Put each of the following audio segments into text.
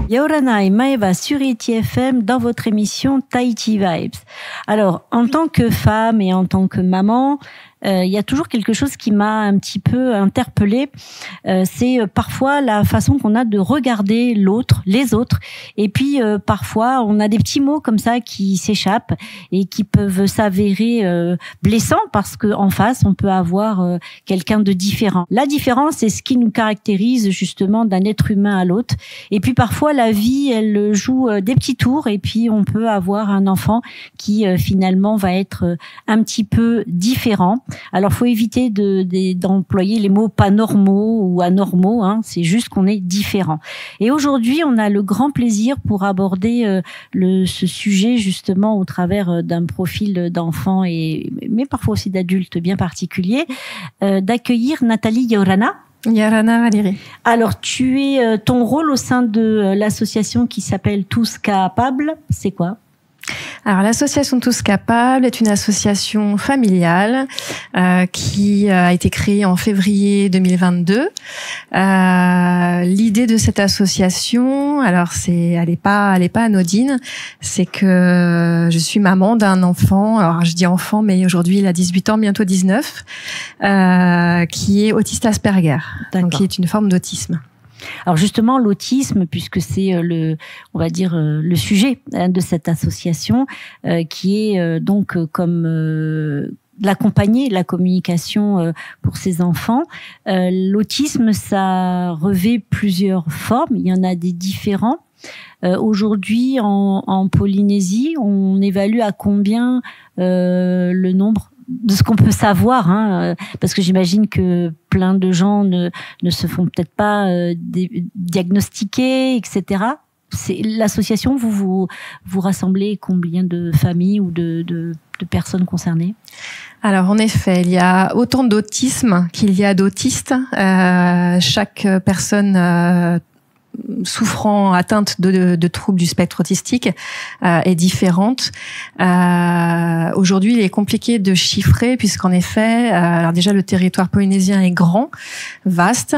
Yorana et Maeva sur ITFM dans votre émission Tahiti Vibes. Alors, en tant que femme et en tant que maman, il y a toujours quelque chose qui m'a un petit peu interpellée. C'est parfois la façon qu'on a de regarder l'autre, les autres. Et puis parfois, on a des petits mots comme ça qui s'échappent et qui peuvent s'avérer blessants parce que en face, on peut avoir quelqu'un de différent. La différence, c'est ce qui nous caractérise justement d'un être humain à l'autre. Et puis parfois, la vie, elle joue des petits tours et puis on peut avoir un enfant qui finalement va être un petit peu différent. Alors, faut éviter d'employer les mots pas normaux ou anormaux. C'est juste qu'on est différent. Et aujourd'hui, on a le grand plaisir pour aborder ce sujet justement au travers d'un profil d'enfant mais parfois aussi d'adultes bien particulier, d'accueillir Nathalie Yorana. Yorana Valérie. Alors, ton rôle au sein de l'association qui s'appelle Tous Capables, c'est quoi? Alors l'association Tous Capables est une association familiale qui a été créée en février 2022. L'idée de cette association, alors elle est pas anodine, c'est que je suis maman d'un enfant, alors je dis enfant mais aujourd'hui il a 18 ans, bientôt 19, qui est autiste Asperger, donc qui est une forme d'autisme. Alors justement, l'autisme, puisque c'est on va dire le sujet de cette association, qui est donc comme l'accompagner, la communication pour ces enfants. L'autisme, ça revêt plusieurs formes. Il y en a des différents. Aujourd'hui, en Polynésie, on évalue à combien le nombre de ce qu'on peut savoir, parce que j'imagine que plein de gens ne se font peut-être pas diagnostiquer, etc. L'association, vous rassemblez combien de familles ou de personnes concernées? Alors en effet, il y a autant d'autisme qu'il y a d'autistes. Chaque personne souffrant, atteinte de troubles du spectre autistique est différente. Aujourd'hui, il est compliqué de chiffrer puisqu'en effet, alors déjà le territoire polynésien est grand, vaste,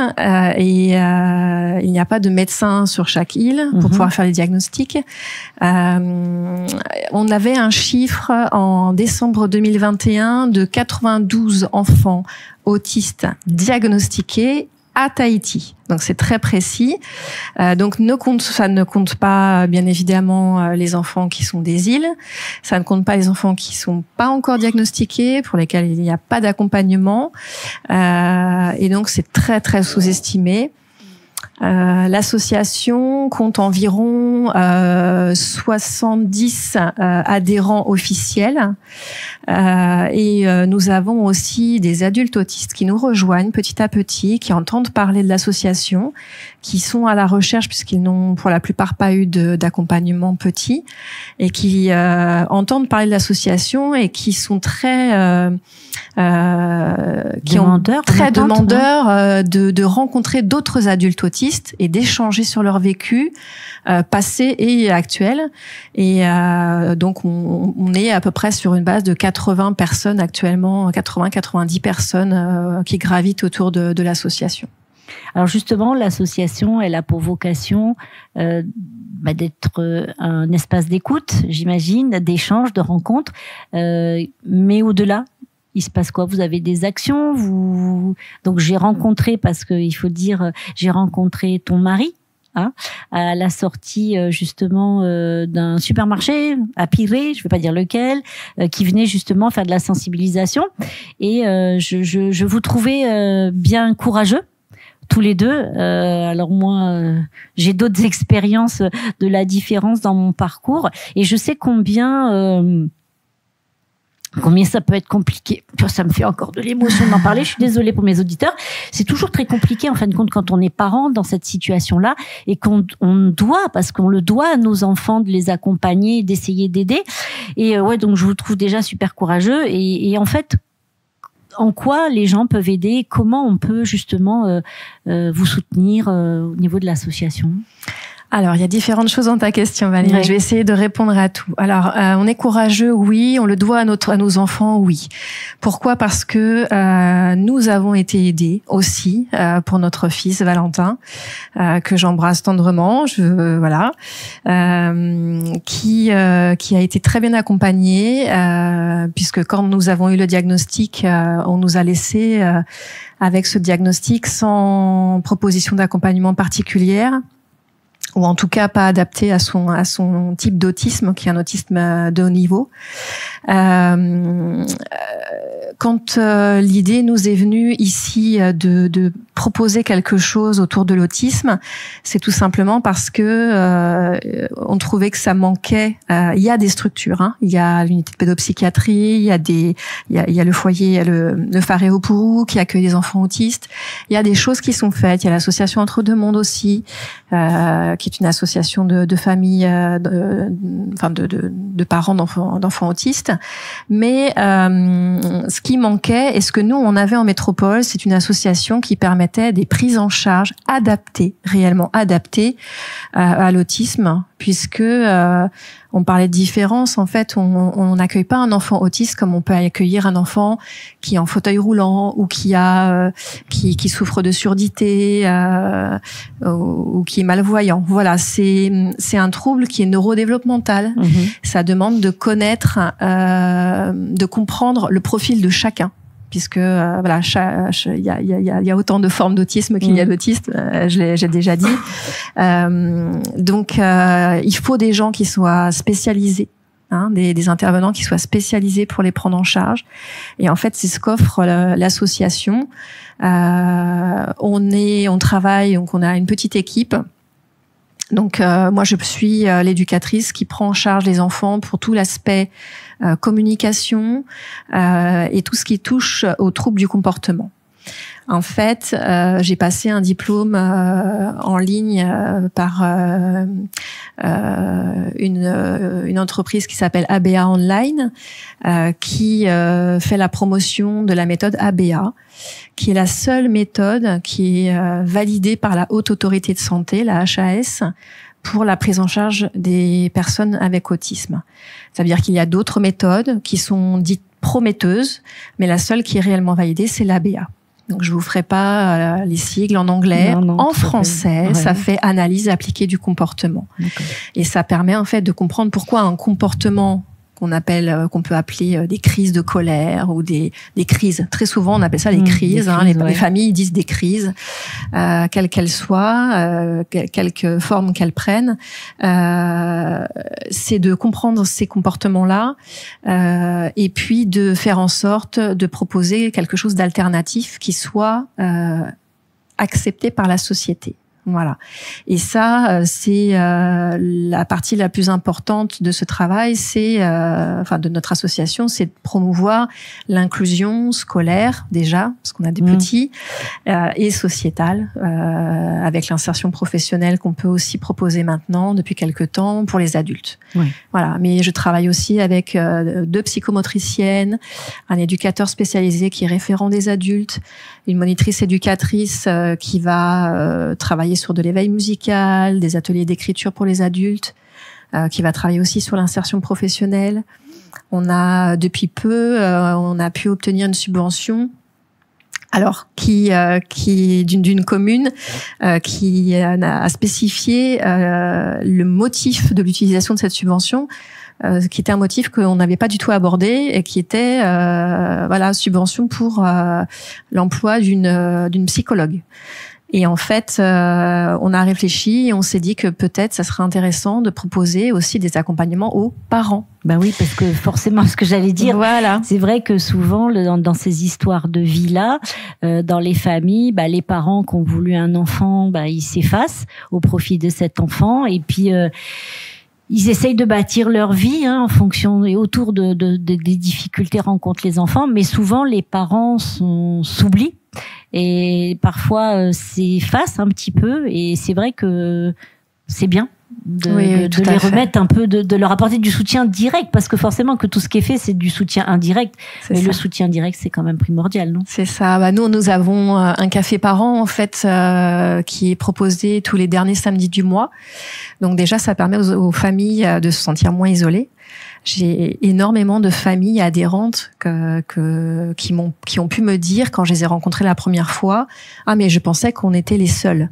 et il n'y a pas de médecin sur chaque île pour pouvoir faire les diagnostics. On avait un chiffre en décembre 2021 de 92 enfants autistes diagnostiqués à Tahiti. Donc c'est très précis. Donc ça ne compte pas bien évidemment les enfants qui sont des îles. Ça ne compte pas les enfants qui sont pas encore diagnostiqués, pour lesquels il n'y a pas d'accompagnement. Et donc c'est très très sous-estimé. L'association compte environ 70 adhérents officiels et nous avons aussi des adultes autistes qui nous rejoignent petit à petit, qui entendent parler de l'association, qui sont à la recherche puisqu'ils n'ont pour la plupart pas eu d'accompagnement petit et qui entendent parler de l'association et qui sont très demandeurs de rencontrer d'autres adultes autistes et d'échanger sur leur vécu passé et actuel. Et donc on est à peu près sur une base de 80 personnes actuellement, 80-90 personnes qui gravitent autour de l'association. Alors justement, l'association, elle a pour vocation d'être un espace d'écoute, j'imagine, d'échange, de rencontre, mais au-delà. Il se passe quoi? Vous avez des actions? Donc j'ai rencontré, parce que il faut dire, j'ai rencontré ton mari, à la sortie justement d'un supermarché à Pirée, je vais pas dire lequel, qui venait justement faire de la sensibilisation. Et je vous trouvais bien courageux. Tous les deux. Alors moi, j'ai d'autres expériences de la différence dans mon parcours, et je sais combien ça peut être compliqué. Ça me fait encore de l'émotion d'en parler. Je suis désolée pour mes auditeurs. C'est toujours très compliqué, en fin de compte, quand on est parent dans cette situation-là et qu'on doit, parce qu'on le doit à nos enfants, de les accompagner, d'essayer d'aider. Et donc je vous trouve déjà super courageux. Et en fait, en quoi les gens peuvent aider? Comment on peut justement vous soutenir au niveau de l'association? Alors, il y a différentes choses dans ta question, Valérie. Ouais. Je vais essayer de répondre à tout. Alors, on est courageux, oui. On le doit à nos enfants, oui. Pourquoi ? Parce que nous avons été aidés aussi pour notre fils Valentin, que j'embrasse tendrement. Qui a été très bien accompagné, puisque quand nous avons eu le diagnostic, on nous a laissé avec ce diagnostic sans proposition d'accompagnement particulière, ou en tout cas pas adapté à son type d'autisme, qui est un autisme de haut niveau. Quand l'idée nous est venue ici de proposer quelque chose autour de l'autisme, c'est tout simplement parce que on trouvait que ça manquait. Il y a des structures, hein. Il y a l'unité de pédopsychiatrie, il y a le foyer, le Faréo-Pourou qui accueille des enfants autistes. Il y a des choses qui sont faites. Il y a l'association Entre Deux Mondes aussi, qui est une association de familles, de parents d'enfants autistes. Mais ce qui manquait et ce que nous on avait en métropole, c'est une association qui permettait des prises en charge adaptées, réellement adaptées à l'autisme, puisque on parlait de différence. En fait, on n'accueille pas un enfant autiste comme on peut accueillir un enfant qui est en fauteuil roulant ou qui souffre de surdité ou qui est malvoyant. Voilà, c'est un trouble qui est neurodéveloppemental. Ça demande de connaître, de comprendre le profil de chacun. Puisque il y a autant de formes d'autisme qu'il y a d'autistes, j'ai déjà dit. Donc il faut des gens qui soient spécialisés, hein, des intervenants qui soient spécialisés pour les prendre en charge. Et en fait, c'est ce qu'offre l'association. On travaille, donc on a une petite équipe. Donc moi je suis l'éducatrice qui prend en charge les enfants pour tout l'aspect communication et tout ce qui touche aux troubles du comportement. En fait, j'ai passé un diplôme en ligne par une entreprise qui s'appelle ABA Online, qui fait la promotion de la méthode ABA, qui est la seule méthode qui est validée par la Haute Autorité de Santé, la HAS, pour la prise en charge des personnes avec autisme. Ça veut dire qu'il y a d'autres méthodes qui sont dites prometteuses, mais la seule qui est réellement validée, c'est l'ABA. Donc je vous ferai pas les sigles en anglais. Non, en français, ça fait analyse appliquée du comportement. Et ça permet en fait de comprendre pourquoi un comportement qu'on peut appeler des crises de colère ou des crises. Très souvent, on appelle ça des crises. Les familles disent des crises, quelles qu'elles soient, quelque forme qu'elles prennent. C'est de comprendre ces comportements-là et puis de faire en sorte de proposer quelque chose d'alternatif qui soit accepté par la société. Voilà. Et ça, c'est la partie la plus importante de ce travail, c'est, de notre association, c'est de promouvoir l'inclusion scolaire déjà, parce qu'on a des petits, et sociétale, avec l'insertion professionnelle qu'on peut aussi proposer maintenant depuis quelque temps pour les adultes. Voilà. Mais je travaille aussi avec 2 psychomotriciennes, un éducateur spécialisé qui est référent des adultes, une monitrice éducatrice qui va travailler sur de l'éveil musical, des ateliers d'écriture pour les adultes, qui va travailler aussi sur l'insertion professionnelle. On a depuis peu, on a pu obtenir une subvention, alors qui d'une commune qui a spécifié le motif de l'utilisation de cette subvention. Qui était un motif qu'on n'avait pas du tout abordé et qui était subvention pour l'emploi d'une psychologue. Et en fait, on a réfléchi et on s'est dit que peut-être ça serait intéressant de proposer aussi des accompagnements aux parents. Ben oui, parce que forcément, ce que j'allais dire, c'est vrai que souvent, dans ces histoires de vie-là, dans les familles, les parents qui ont voulu un enfant, ils s'effacent au profit de cet enfant. Et puis, ils essayent de bâtir leur vie en fonction et autour des difficultés rencontrent les enfants. Mais souvent, les parents s'oublient. Et parfois s'effacent un petit peu, et c'est vrai que c'est bien de les remettre un peu, de leur apporter du soutien direct, parce que forcément que tout ce qui est fait, c'est du soutien indirect. Mais le soutien direct, c'est quand même primordial, non? C'est ça. Nous avons un café par an, en fait, qui est proposé tous les derniers samedis du mois. Donc déjà, ça permet aux familles de se sentir moins isolées. J'ai énormément de familles adhérentes qui ont pu me dire, quand je les ai rencontrées la première fois, mais je pensais qu'on était les seuls.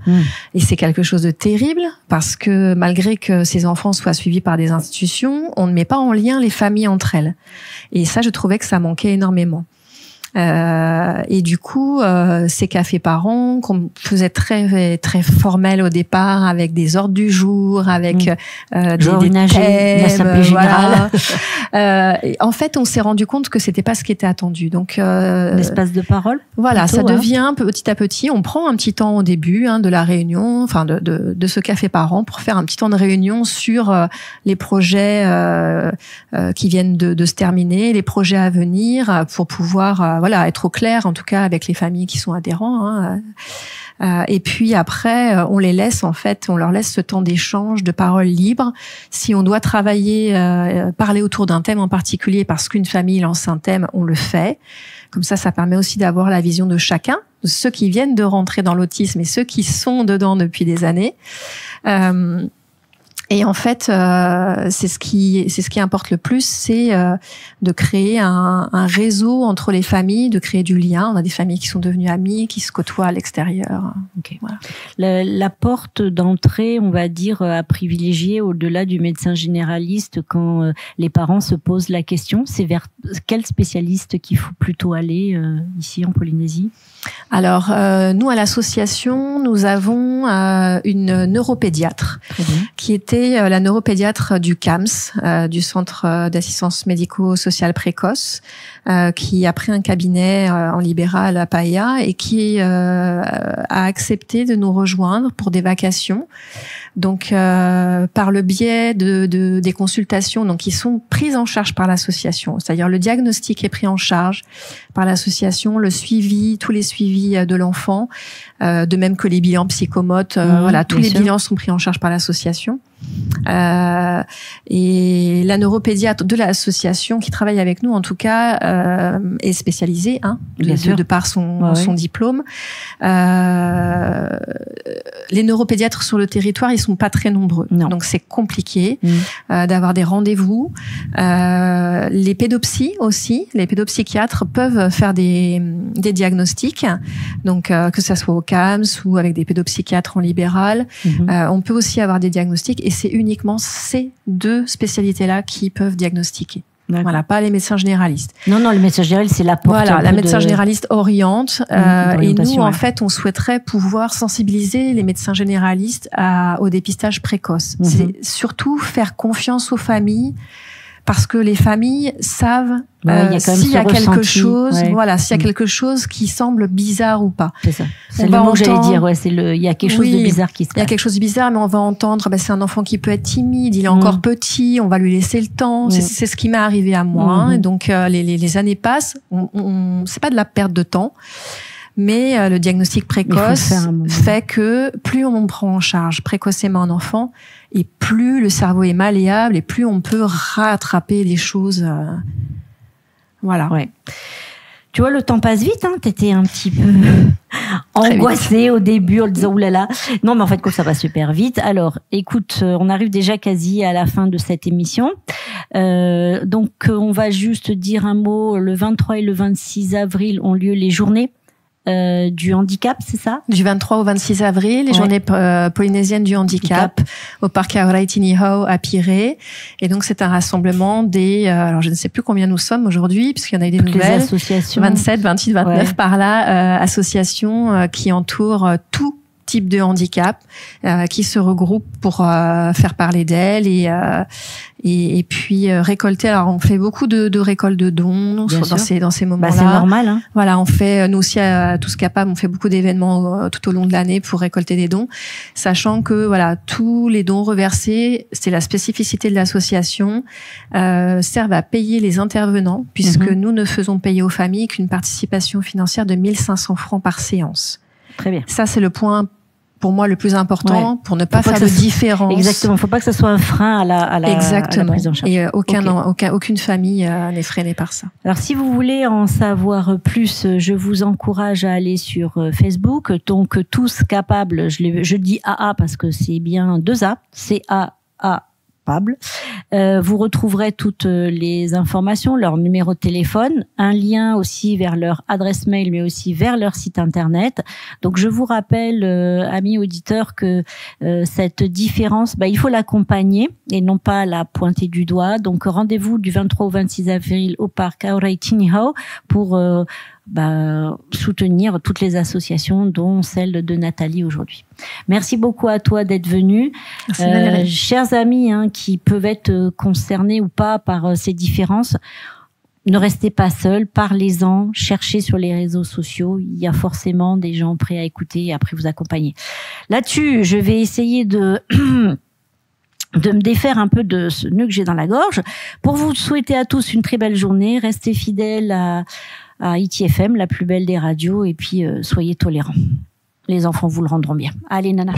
Et c'est quelque chose de terrible, parce que malgré que ces enfants soient suivis par des institutions, on ne met pas en lien les familles entre elles. Et ça, je trouvais que ça manquait énormément. Et du coup, ces cafés par an qu'on faisait très très formel au départ, avec des ordres du jour, avec des thèmes, voilà. En fait, on s'est rendu compte que c'était pas ce qui était attendu. Donc, l'espace de parole. Voilà, plutôt, ça devient petit à petit. On prend un petit temps au début de la réunion, enfin de ce café par an, pour faire un petit temps de réunion sur les projets qui viennent de se terminer, les projets à venir, pour pouvoir être au clair, en tout cas, avec les familles qui sont adhérents. Et puis après, on leur laisse ce temps d'échange, de parole libre. Si on doit travailler, parler autour d'un thème en particulier, parce qu'une famille lance un thème, on le fait. Comme ça permet aussi d'avoir la vision de chacun, de ceux qui viennent de rentrer dans l'autisme et ceux qui sont dedans depuis des années. Et en fait, c'est ce qui importe le plus, c'est de créer un réseau entre les familles, de créer du lien. On a des familles qui sont devenues amies, qui se côtoient à l'extérieur. Okay. Voilà. La porte d'entrée, on va dire, à privilégier au-delà du médecin généraliste quand les parents se posent la question, c'est vers quel spécialiste qu'il faut plutôt aller ici en Polynésie? Alors, nous, à l'association, nous avons une neuropédiatre qui était la neuropédiatre du CAMS, du Centre d'assistance médico-sociale précoce, qui a pris un cabinet en libéral à Paia et qui a accepté de nous rejoindre pour des vacations. Donc, par le biais des consultations, donc qui sont prises en charge par l'association, c'est-à-dire le diagnostic est pris en charge par l'association, le suivi, tous les suivis de l'enfant, de même que les bilans psychomotes, tous les bilans sont pris en charge par l'association. Et la neuropédiatre de l'association qui travaille avec nous, en tout cas, est spécialisée, de par son diplôme. Les neuropédiatres sur le territoire, ils sont pas très nombreux, donc c'est compliqué d'avoir des rendez-vous. Les pédopsies aussi, les pédopsychiatres peuvent faire des diagnostics, donc que ça soit au CAMS ou avec des pédopsychiatres en libéral. On peut aussi avoir des diagnostics, et c'est uniquement ces deux spécialités-là qui peuvent diagnostiquer. Voilà, pas les médecins généralistes. Non, les médecins généralistes, c'est la porte. Voilà, la médecin généraliste oriente. Et nous, en fait, on souhaiterait pouvoir sensibiliser les médecins généralistes au dépistage précoce. C'est surtout faire confiance aux familles, parce que les familles savent s'il y a quelque chose, s'il y a quelque chose qui semble bizarre ou pas. C'est ça. C'est le mot que j'allais dire. Il y a quelque chose de bizarre qui se passe. Il y a quelque chose de bizarre, mais on va entendre, c'est un enfant qui peut être timide, il est encore petit, on va lui laisser le temps. C'est ce qui m'est arrivé à moi. Et donc les années passent, c'est pas de la perte de temps. Mais le diagnostic précoce fait que plus on prend en charge précocement un enfant, et plus le cerveau est malléable, et plus on peut rattraper des choses. Voilà. Ouais. Tu vois, le temps passe vite. T'étais un petit peu angoissée au début en disant oulala. Non, mais en fait, ça va super vite. Alors, écoute, on arrive déjà quasi à la fin de cette émission. Donc, on va juste dire un mot. Le 23 et le 26 avril ont lieu les journées du handicap, c'est ça? Du 23 au 26 avril, les journées polynésiennes du handicap au parc Aoraitiniho à Pirée. Et donc, c'est un rassemblement alors je ne sais plus combien nous sommes aujourd'hui, puisqu'il y en a eu des nouvelles. Les associations. 27, 28, 29 par là, associations qui entourent tout type de handicap, qui se regroupent pour faire parler d'elles et puis récolter. Alors on fait beaucoup de récoltes de dons dans ces moments-là. C'est normal. Voilà, on fait nous aussi à Tous Capables, on fait beaucoup d'événements tout au long de l'année pour récolter des dons, sachant que tous les dons reversés, c'est la spécificité de l'association, servent à payer les intervenants, puisque nous ne faisons payer aux familles qu'une participation financière de 1 500 francs par séance. Très bien. Ça, c'est le point pour moi le plus important, pour ne pas faire de différence. Exactement, faut pas que ce soit un frein à la prise en charge. Et aucune famille n'est freinée par ça. Alors si vous voulez en savoir plus, je vous encourage à aller sur Facebook. Donc Tous Capables, je dis AA parce que c'est bien 2 A, C-A-A. Vous retrouverez toutes les informations, leur numéro de téléphone, un lien aussi vers leur adresse mail, mais aussi vers leur site internet. Donc je vous rappelle, amis auditeurs, que cette différence, il faut l'accompagner et non pas la pointer du doigt. Donc rendez-vous du 23 au 26 avril au parc Auray Tinihau pour soutenir toutes les associations, dont celle de Nathalie aujourd'hui. Merci beaucoup à toi d'être venue. Chers amis qui peuvent être concernés ou pas par ces différences, ne restez pas seuls, parlez-en, cherchez sur les réseaux sociaux, il y a forcément des gens prêts à écouter et après vous accompagner. Là-dessus, je vais essayer de me défaire un peu de ce nœud que j'ai dans la gorge pour vous souhaiter à tous une très belle journée. Restez fidèles à ITFM, la plus belle des radios, et puis soyez tolérants. Les enfants vous le rendront bien. Allez, Nana.